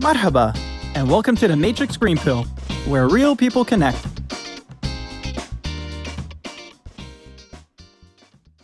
Marhaba, and welcome to the Matrix Green Pill, where real people connect.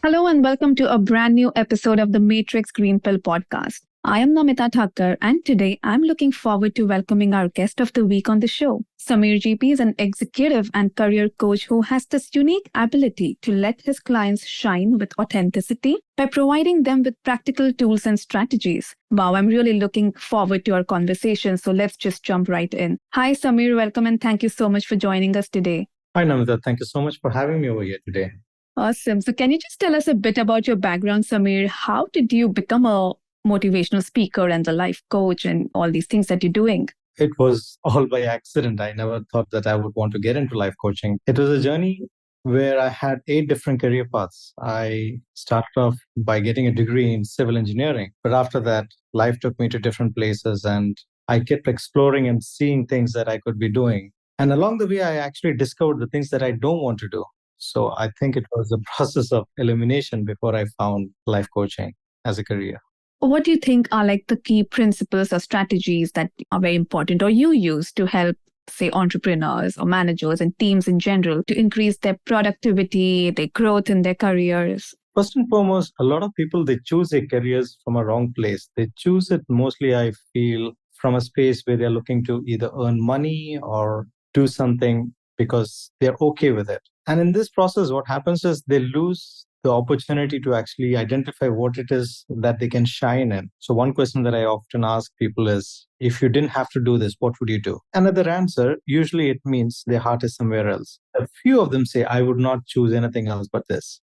Hello and welcome to a brand new episode of the Matrix Green Pill podcast. I am Namita Thakkar and today I'm looking forward to welcoming our guest of the week on the show. Samir Geepee is an executive and career coach who has this unique ability to let his clients shine with authenticity by providing them with practical tools and strategies. Wow, I'm really looking forward to our conversation, so let's just jump right in. Hi Samir, welcome and thank you so much for joining us today. Hi, Namita. Thank you so much for having me over here today. Awesome. So can you just tell us a bit about your background, Samir? How did you become a motivational speaker and the life coach and all these things that you're doing? It was all by accident. I never thought that I would want to get into life coaching. It was a journey where I had 8 different career paths. I started off by getting a degree in civil engineering, but after that, life took me to different places and I kept exploring and seeing things that I could be doing. And along the way, I actually discovered the things that I don't want to do. So I think it was a process of elimination before I found life coaching as a career. What do you think are like the key principles or strategies that are very important or you use to help, say, entrepreneurs or managers and teams in general to increase their productivity, their growth in their careers? First and foremost, a lot of people, they choose their careers from a wrong place. They choose it mostly, I feel, from a space where they're looking to either earn money or do something because they're okay with it. And in this process, what happens is they lose the opportunity to actually identify what it is that they can shine in. So one question that I often ask people is, if you didn't have to do this, what would you do? Another answer, usually it means their heart is somewhere else. A few of them say, I would not choose anything else but this.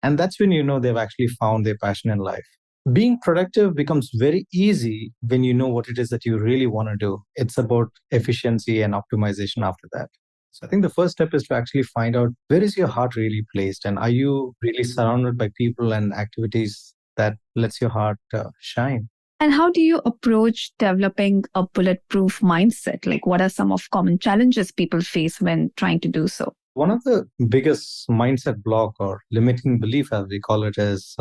And that's when you know they've actually found their passion in life. Being productive becomes very easy when you know what it is that you really want to do. It's about efficiency and optimization after that. So I think the first step is to actually find out where is your heart really placed and are you really surrounded by people and activities that lets your heart shine. And how do you approach developing a bulletproof mindset? Like what are some of common challenges people face when trying to do so? One of the biggest mindset block or limiting belief, as we call it, is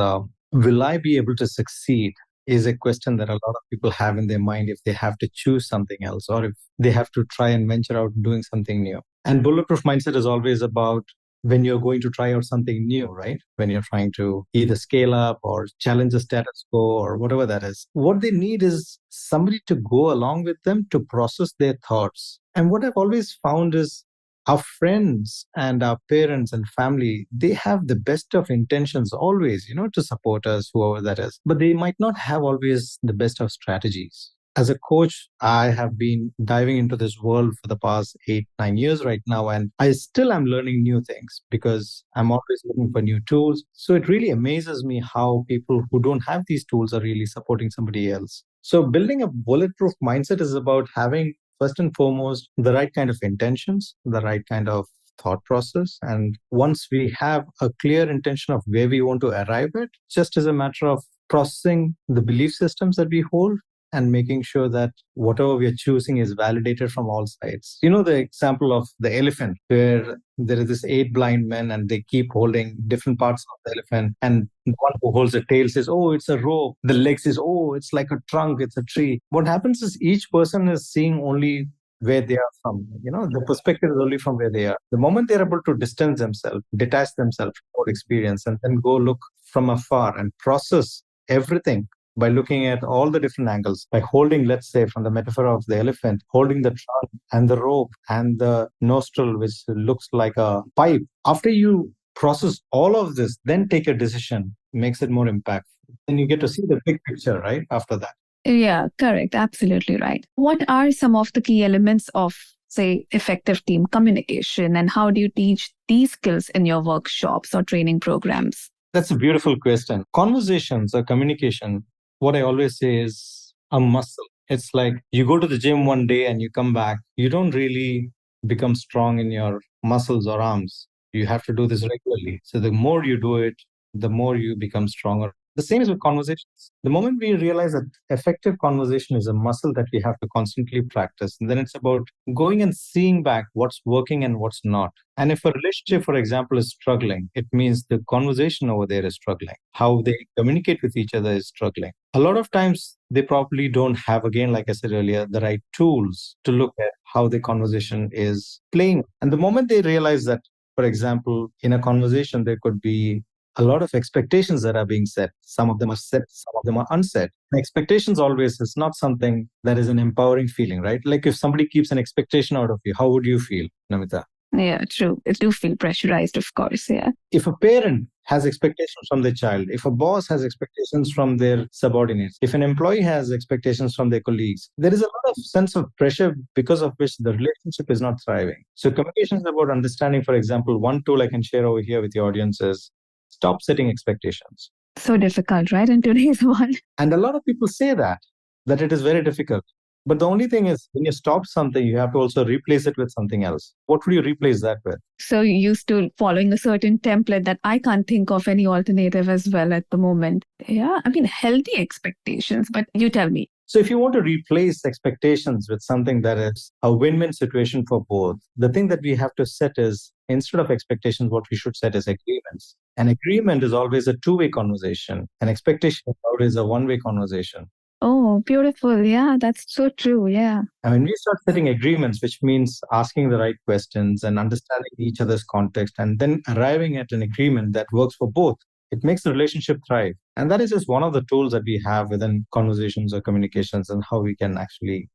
will I be able to succeed? Is a question that a lot of people have in their mind if they have to choose something else or if they have to try and venture out doing something new. And bulletproof mindset is always about when you're going to try out something new, right? When you're trying to either scale up or challenge the status quo or whatever that is. What they need is somebody to go along with them to process their thoughts. And what I've always found is our friends and our parents and family, they have the best of intentions always, to support us, whoever that is. But they might not have always the best of strategies. As a coach, I have been diving into this world for the past 8-9 years right now, and I still am learning new things because I'm always looking for new tools. So it really amazes me how people who don't have these tools are really supporting somebody else. So building a bulletproof mindset is about having, first and foremost, the right kind of intentions, the right kind of thought process. And once we have a clear intention of where we want to arrive at, just as a matter of processing the belief systems that we hold and making sure that whatever we are choosing is validated from all sides. You know the example of the elephant, where there is this 8 blind men and they keep holding different parts of the elephant. And the one who holds the tail says, oh, it's a rope. The leg says, oh, it's like a trunk, it's a tree. What happens is each person is seeing only where they are from. The perspective is only from where they are. The moment they're able to distance themselves, detach themselves from experience, and then go look from afar and process everything by looking at all the different angles, by holding, let's say, from the metaphor of the elephant, holding the trunk and the rope and the nostril, which looks like a pipe. After you process all of this, then take a decision, makes it more impactful. Then you get to see the big picture, right? After that. Yeah, correct. Absolutely right. What are some of the key elements of, say, effective team communication, and how do you teach these skills in your workshops or training programs? That's a beautiful question. Conversations or communication, what I always say is a muscle. It's like you go to the gym one day and you come back. You don't really become strong in your muscles or arms. You have to do this regularly. So the more you do it, the more you become stronger. The same is with conversations. The moment we realize that effective conversation is a muscle that we have to constantly practice, and then it's about going and seeing back what's working and what's not. And if a relationship, for example, is struggling, it means the conversation over there is struggling. How they communicate with each other is struggling. A lot of times, they probably don't have, again, like I said earlier, the right tools to look at how the conversation is playing. And the moment they realize that, for example, in a conversation, there could be a lot of expectations that are being set. Some of them are set, some of them are unset. And expectations always is not something that is an empowering feeling, right? Like if somebody keeps an expectation out of you, how would you feel, Namita? Yeah, true. It do feel pressurized, of course. Yeah. If a parent has expectations from their child, if a boss has expectations from their subordinates, if an employee has expectations from their colleagues, there is a lot of sense of pressure because of which the relationship is not thriving. So communication is about understanding. For example, one tool I can share over here with the audience is stop setting expectations. So difficult, right? In today's world. And a lot of people say that it is very difficult. But the only thing is, when you stop something, you have to also replace it with something else. What would you replace that with? So used to following a certain template that I can't think of any alternative as well at the moment. Yeah, I mean, healthy expectations, but you tell me. So if you want to replace expectations with something that is a win-win situation for both, the thing that we have to set is, instead of expectations, what we should set is agreements. An agreement is always a two-way conversation. An expectation is always a one-way conversation. Oh, beautiful. Yeah, that's so true. Yeah. And when we start setting agreements, which means asking the right questions and understanding each other's context, and then arriving at an agreement that works for both, it makes the relationship thrive. And that is just one of the tools that we have within conversations or communications and how we can actually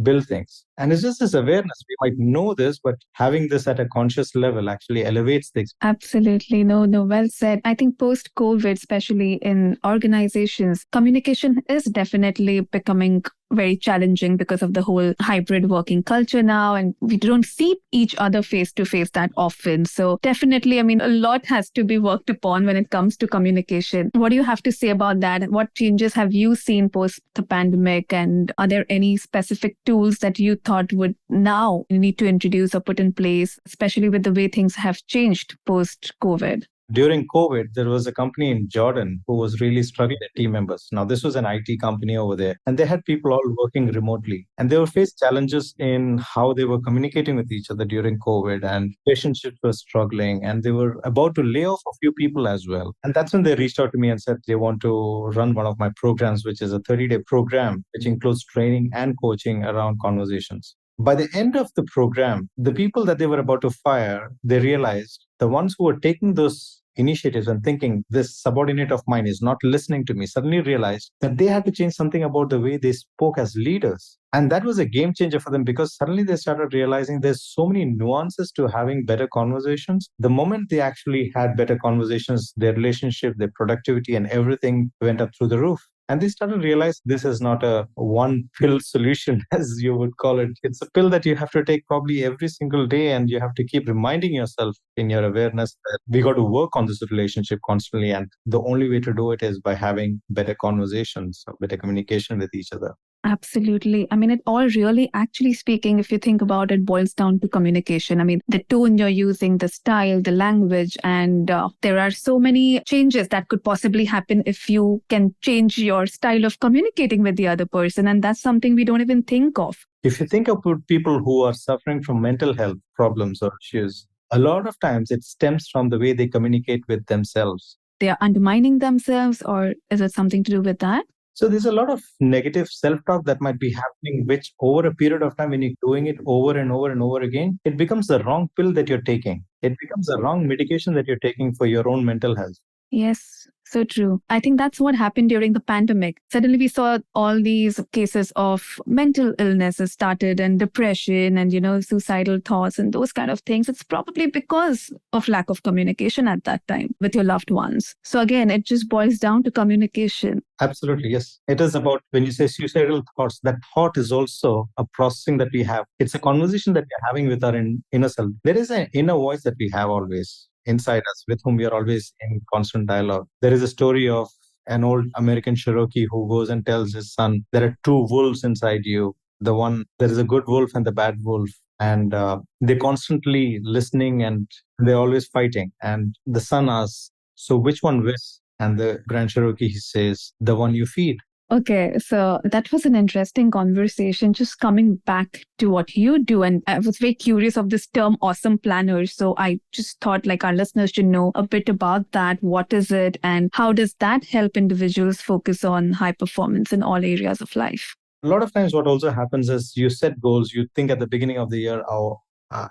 build things. And it's just this awareness. We might know this, but having this at a conscious level actually elevates things. Absolutely. No, well said. I think post COVID, especially in organizations, communication is definitely becoming very challenging because of the whole hybrid working culture now, and we don't see each other face to face that often. So definitely, I mean, a lot has to be worked upon when it comes to communication. What do you have to say about that? What changes have you seen post the pandemic? And are there any specific tools that you thought would now need to introduce or put in place, especially with the way things have changed post COVID? During COVID, there was a company in Jordan who was really struggling with team members. Now, this was an IT company over there, and they had people all working remotely. And they were faced challenges in how they were communicating with each other during COVID, and relationships were struggling, and they were about to lay off a few people as well. And that's when they reached out to me and said they want to run one of my programs, which is a 30-day program, which includes training and coaching around conversations. By the end of the program, the people that they were about to fire, they realized the ones who were taking those initiatives and thinking this subordinate of mine is not listening to me, suddenly realized that they had to change something about the way they spoke as leaders. And that was a game changer for them, because suddenly they started realizing there's so many nuances to having better conversations. The moment they actually had better conversations, their relationship, their productivity, and everything went up through the roof. And they started to realize this is not a one pill solution, as you would call it. It's a pill that you have to take probably every single day. And you have to keep reminding yourself in your awareness that we got to work on this relationship constantly. And the only way to do it is by having better conversations, better communication with each other. Absolutely. I mean, it all really, actually speaking, if you think about it, boils down to communication. I mean, the tone you're using, the style, the language, and there are so many changes that could possibly happen if you can change your style of communicating with the other person. And that's something we don't even think of. If you think about people who are suffering from mental health problems or issues, a lot of times it stems from the way they communicate with themselves. They are undermining themselves, or is it something to do with that? So there's a lot of negative self-talk that might be happening, which over a period of time, when you're doing it over and over and over again, it becomes the wrong pill that you're taking. It becomes the wrong medication that you're taking for your own mental health. Yes, so true. I think that's what happened during the pandemic. Suddenly we saw all these cases of mental illnesses started, and depression and, suicidal thoughts and those kind of things. It's probably because of lack of communication at that time with your loved ones. So again, it just boils down to communication. Absolutely, yes. It is about, when you say suicidal thoughts, that thought is also a processing that we have. It's a conversation that we're having with our inner self. There is an inner voice that we have always inside us, with whom we are always in constant dialogue. There is a story of an old American Cherokee who goes and tells his son, there are two wolves inside you. There is a good wolf and the bad wolf. And they're constantly listening and they're always fighting. And the son asks, so which one wins? And the Grand Cherokee, he says, the one you feed. Okay, so that was an interesting conversation. Just coming back to what you do, and I was very curious of this term awesome planner. So I just thought like our listeners should know a bit about that. What is it, and how does that help individuals focus on high performance in all areas of life? A lot of times, what also happens is you set goals, you think at the beginning of the year or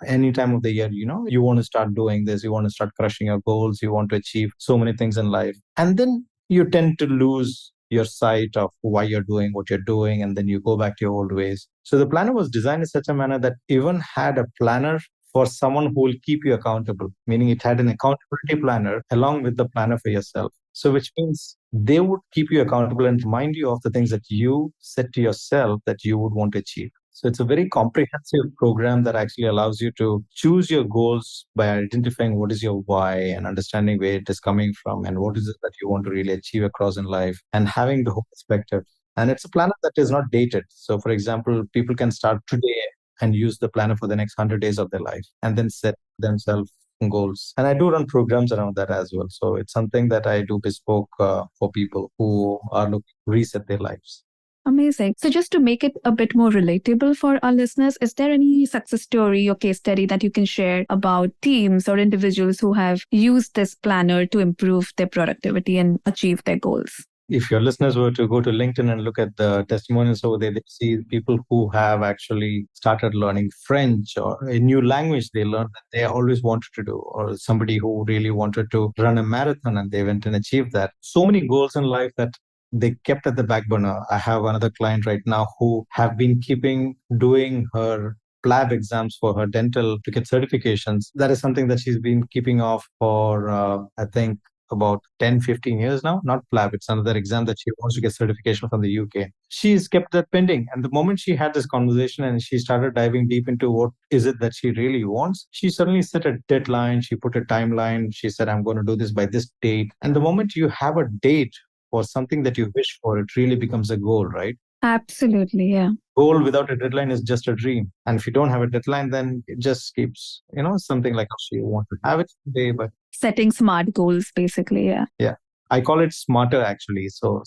any time of the year, you want to start doing this, you want to start crushing your goals, you want to achieve so many things in life. And then you tend to lose your sight of why you're doing what you're doing, and then you go back to your old ways. So the planner was designed in such a manner that even had a planner for someone who will keep you accountable, meaning it had an accountability planner along with the planner for yourself. So, which means they would keep you accountable and remind you of the things that you set to yourself that you would want to achieve. So, it's a very comprehensive program that actually allows you to choose your goals by identifying what is your why and understanding where it is coming from and what is it that you want to really achieve across in life and having the whole perspective. And it's a planner that is not dated. So, for example, people can start today and use the planner for the next 100 days of their life and then set themselves goals. And I do run programs around that as well. So it's something that I do bespoke for people who are looking to reset their lives. Amazing. So, just to make it a bit more relatable for our listeners, is there any success story or case study that you can share about teams or individuals who have used this planner to improve their productivity and achieve their goals? If your listeners were to go to LinkedIn and look at the testimonials over there, they see people who have actually started learning French or a new language they learned that they always wanted to do, or somebody who really wanted to run a marathon and they went and achieved that. So many goals in life that they kept at the back burner. I have another client right now who have been keeping doing her PLAB exams for her dental to get certifications. That is something that she's been keeping off for, I think, about 10, 15 years now. Not PLAB, it's another exam that she wants to get certification from the UK. She's kept that pending. And the moment she had this conversation and she started diving deep into what is it that she really wants, she suddenly set a deadline. She put a timeline. She said, I'm going to do this by this date. And the moment you have a date for something that you wish for, it really becomes a goal, right? Absolutely, yeah. Goal without a deadline is just a dream. And if you don't have a deadline, then it just keeps, something like you want to have it today, but Setting smart goals, basically, yeah. yeah, I call it smarter actually. So,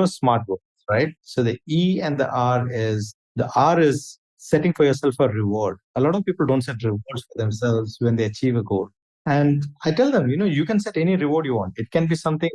smart goals, right? So the E and the R is setting for yourself a reward. A lot of people don't set rewards for themselves when they achieve a goal. And I tell them, you can set any reward you want. It can be something,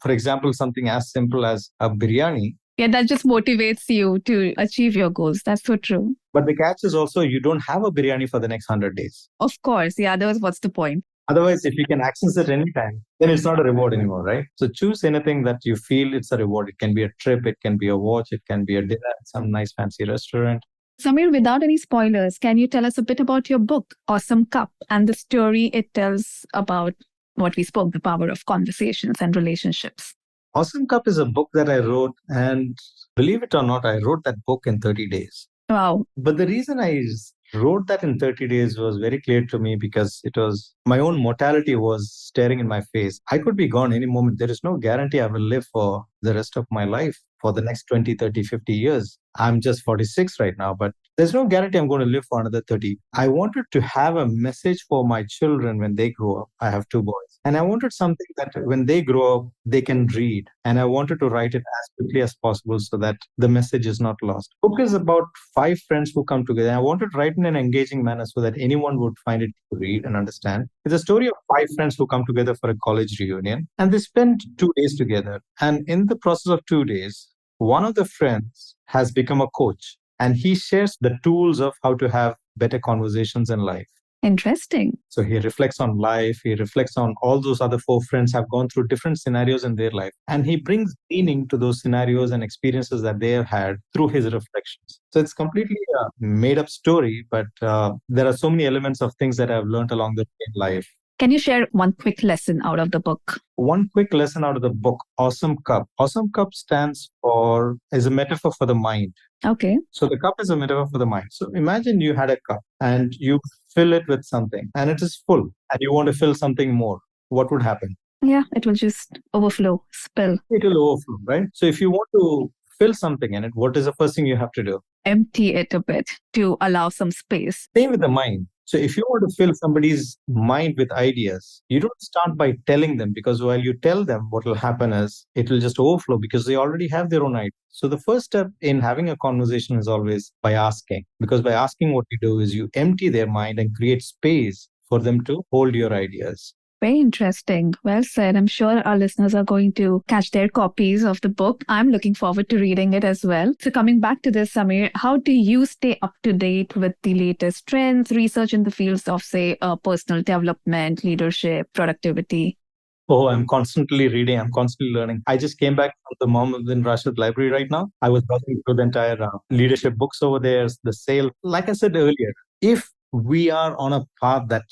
for example, something as simple as a biryani. Yeah, that just motivates you to achieve your goals. That's so true. But the catch is also you don't have a biryani for the next 100 days. Of course. Yeah, otherwise, what's the point? Otherwise, if you can access it anytime, then it's not a reward anymore, right? So choose anything that you feel it's a reward. It can be a trip, it can be a watch, it can be a dinner at some nice fancy restaurant. Samir, without any spoilers, can you tell us a bit about your book, Awesome Cup, and the story it tells about what we spoke, the power of conversations and relationships? Awesome Cup is a book that I wrote, and believe it or not, I wrote that book in 30 days. Wow. But the reason I wrote that in 30 days was very clear to me because it was my own mortality was staring in my face. I could be gone any moment. There is no guarantee I will live for the rest of my life for the next 20, 30, 50 years. I'm just 46 right now, but there's no guarantee I'm going to live for another 30. I wanted to have a message for my children when they grow up. I have 2 boys. And I wanted something that when they grow up, they can read. And I wanted to write it as quickly as possible so that the message is not lost. The book is about 5 friends who come together. I wanted to write in an engaging manner so that anyone would find it to read and understand. It's a story of 5 friends who come together for a college reunion. And they spend 2 days together. And in the process of 2 days, one of the friends has become a coach. And he shares the tools of how to have better conversations in life. Interesting. So he reflects on life. He reflects on all those other 4 friends have gone through different scenarios in their life. And he brings meaning to those scenarios and experiences that they have had through his reflections. So it's completely a made up story, but there are so many elements of things that I've learned along the way in life. Can you share one quick lesson out of the book? One quick lesson out of the book, Awesome Cup. Awesome Cup is a metaphor for the mind. Okay. So the cup is a metaphor for the mind. So imagine you had a cup and you fill it with something and it is full and you want to fill something more. What would happen? Yeah, it will just overflow, spill. It will overflow, right? So if you want to fill something in it, what is the first thing you have to do? Empty it a bit to allow some space. Same with the mind. So if you want to fill somebody's mind with ideas, you don't start by telling them, because while you tell them, what will happen is it will just overflow because they already have their own ideas. So the first step in having a conversation is always by asking, because by asking, what you do is you empty their mind and create space for them to hold your ideas. Very interesting. Well said. I'm sure our listeners are going to catch their copies of the book. I'm looking forward to reading it as well. So, coming back to this, Samir, how do you stay up to date with the latest trends, research in the fields of, say, personal development, leadership, productivity? Oh, I'm constantly reading. I'm constantly learning. I just came back from the Mohammed Rashid library right now. I was browsing through the entire leadership books over there, the sale. Like I said earlier, if we are on a path that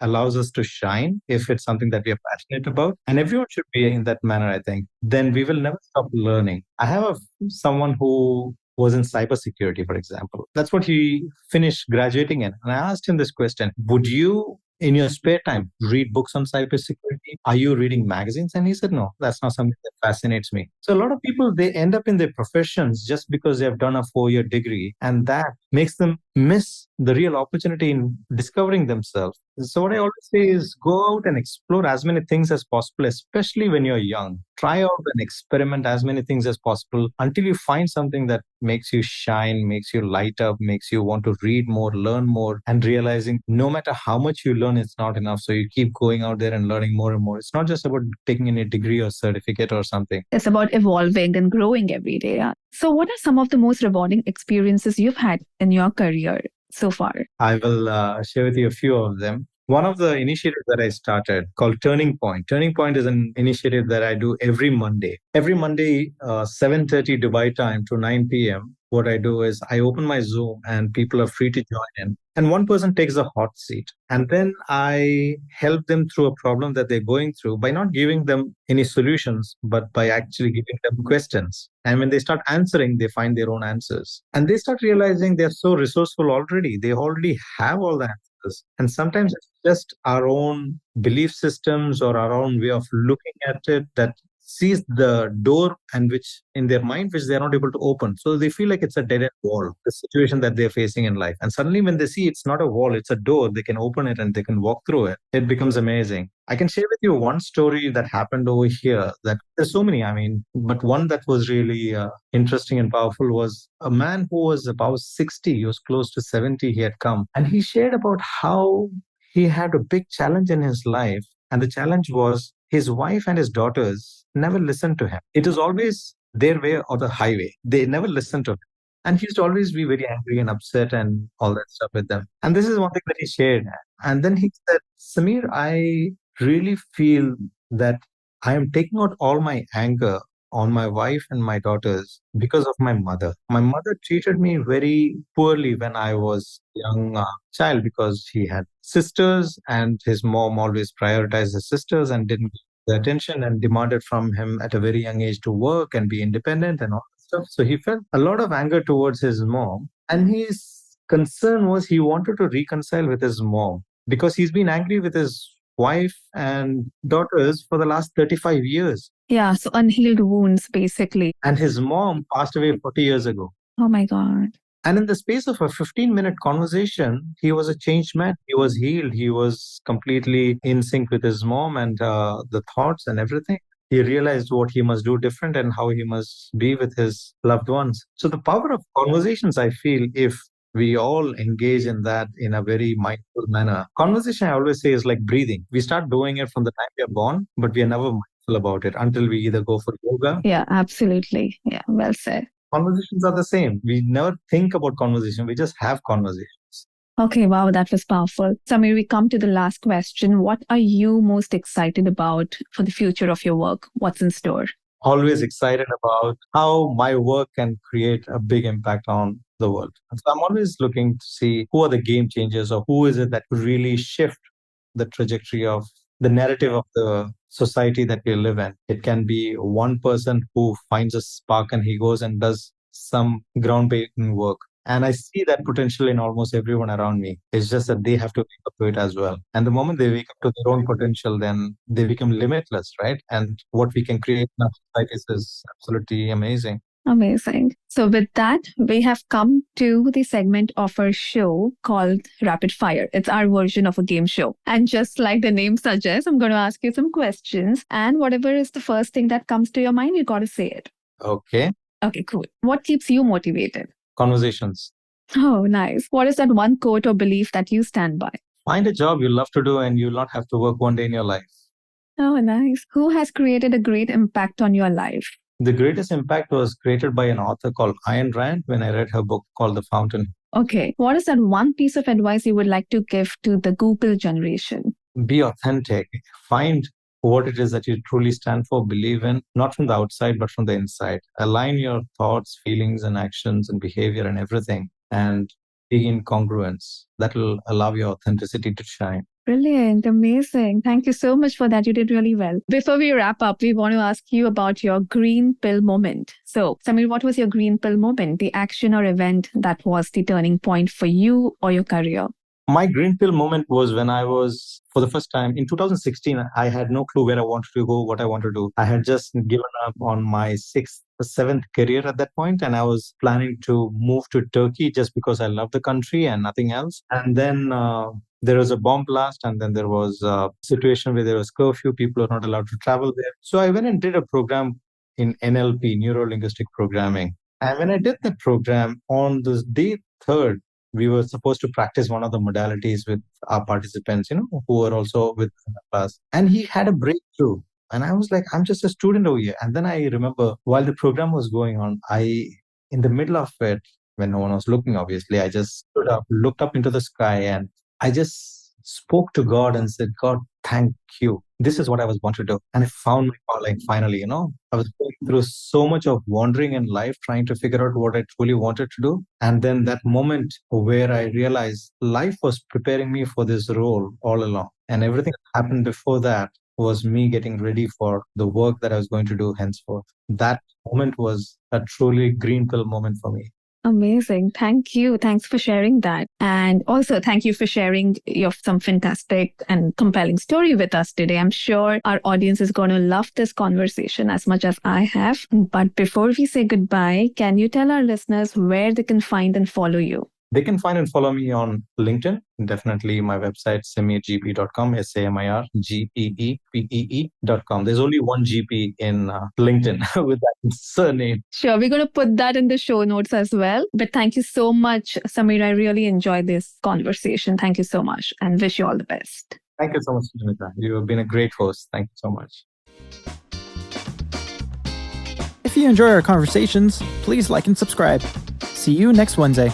allows us to shine, if it's something that we are passionate about, and everyone should be in that manner, I think, then we will never stop learning. I have someone who was in cybersecurity, for example. That's what he finished graduating in. And I asked him this question: would you, in your spare time, read books on cybersecurity? Are you reading magazines? And he said, no, that's not something that fascinates me. So a lot of people, they end up in their professions just because they have done a 4-year degree, and that makes them miss the real opportunity in discovering themselves. So what I always say is go out and explore as many things as possible, especially when you're young. Try out and experiment as many things as possible until you find something that makes you shine, makes you light up, makes you want to read more, learn more, and realizing no matter how much you learn, it's not enough. So you keep going out there and learning more and more. It's not just about taking any degree or certificate or something. It's about evolving and growing every day. Yeah. So, what are some of the most rewarding experiences you've had in your career so far? I will share with you a few of them. One of the initiatives that I started called Turning Point. Turning Point is an initiative that I do every Monday. Every Monday, 7:30 Dubai time to 9 p.m. What I do is I open my Zoom and people are free to join in. And one person takes the hot seat. And then I help them through a problem that they're going through by not giving them any solutions, but by actually giving them questions. And when they start answering, they find their own answers. And they start realizing they're so resourceful already. They already have all the answers. And sometimes it's just our own belief systems or our own way of looking at it that sees the door and which in their mind which they're not able to open, so they feel like it's a dead end wall, the situation that they're facing in life. And suddenly when they see it's not a wall, it's a door, they can open it and they can walk through it. It becomes amazing. I can share with you one story that happened over here. That there's so many, I mean, but one that was really interesting and powerful was a man who was about 60. He was close to 70. He had come and he shared about how he had a big challenge in his life. And the challenge was his wife and his daughters never listened to him. It was always their way or the highway. They never listened to him. And he used to always be very angry and upset and all that stuff with them. And this is one thing that he shared. And then he said, Samir, I really feel that I am taking out all my anger on my wife and my daughters because of my mother. My mother treated me very poorly when I was a young child because he had sisters and his mom always prioritized his sisters and didn't give the attention and demanded from him at a very young age to work and be independent and all that stuff. So he felt a lot of anger towards his mom, and his concern was he wanted to reconcile with his mom because he's been angry with his wife and daughters for the last 35 years. Yeah, so unhealed wounds, basically. And his mom passed away 40 years ago. Oh my God. And in the space of a 15-minute conversation, he was a changed man. He was healed. He was completely in sync with his mom and the thoughts and everything. He realized what he must do different and how he must be with his loved ones. So the power of conversations, I feel, if we all engage in that in a very mindful manner. Conversation, I always say, is like breathing. We start doing it from the time we are born, but we are never mindful about it until we either go for yoga. Yeah, absolutely. Yeah, well said. Conversations are the same. We never think about conversation. We just have conversations. Okay, wow, that was powerful. Samir, we come to the last question. What are you most excited about for the future of your work? What's in store? Always excited about how my work can create a big impact on the world. And so I'm always looking to see who are the game changers or who is it that could really shift the trajectory of the narrative of the society that we live in. It can be one person who finds a spark and he goes and does some groundbreaking work. And I see that potential in almost everyone around me. It's just that they have to wake up to it as well. And the moment they wake up to their own potential, then they become limitless, right? And what we can create in our societies is absolutely amazing. Amazing. So with that, we have come to the segment of our show called Rapid Fire. It's our version of a game show. And just like the name suggests, I'm going to ask you some questions. And whatever is the first thing that comes to your mind, you got to say it. Okay. Okay, cool. What keeps you motivated? Conversations. Oh, nice. What is that one quote or belief that you stand by? Find a job you love to do and you'll not have to work one day in your life. Oh, nice. Who has created a great impact on your life? The greatest impact was created by an author called Ayn Rand when I read her book called The Fountain. Okay. What is that one piece of advice you would like to give to the Google generation? Be authentic. Find what it is that you truly stand for, believe in, not from the outside, but from the inside. Align your thoughts, feelings, and actions and behavior and everything, and be in congruence. That will allow your authenticity to shine. Brilliant. Amazing. Thank you so much for that. You did really well. Before we wrap up, we want to ask you about your green pill moment. So, Samir, what was your green pill moment, the action or event that was the turning point for you or your career? My green pill moment was when I was, for the first time in 2016, I had no clue where I wanted to go, what I wanted to do. I had just given up on my seventh career at that point, and I was planning to move to Turkey just because I love the country and nothing else. And then there was a bomb blast, and then there was a situation where there was curfew. People are not allowed to travel there. So I went and did a program in NLP, Neuro Linguistic Programming. And when I did the program on the day 3rd, we were supposed to practice one of the modalities with our participants, who were also with us. And he had a breakthrough. And I was like, I'm just a student over here. And then I remember while the program was going on, in the middle of it, when no one was looking, obviously, I just stood up, looked up into the sky, and I just spoke to God and said, God, thank you. This is what I was wanting to do. And I found my calling finally, I was going through so much of wandering in life, trying to figure out what I truly wanted to do. And then that moment where I realized life was preparing me for this role all along. And everything that happened before that was me getting ready for the work that I was going to do henceforth. That moment was a truly green pill moment for me. Amazing. Thank you. Thanks for sharing that. And also thank you for sharing some fantastic and compelling story with us today. I'm sure our audience is going to love this conversation as much as I have. But before we say goodbye, can you tell our listeners where they can find and follow you? They can find and follow me on LinkedIn. Definitely my website, samirgeepee.com, SAMIRGPEEE.com. There's only one GP in LinkedIn with that surname. Sure, we're going to put that in the show notes as well. But thank you so much, Samir. I really enjoyed this conversation. Thank you so much and wish you all the best. Thank you so much, Namita. You have been a great host. Thank you so much. If you enjoy our conversations, please like and subscribe. See you next Wednesday.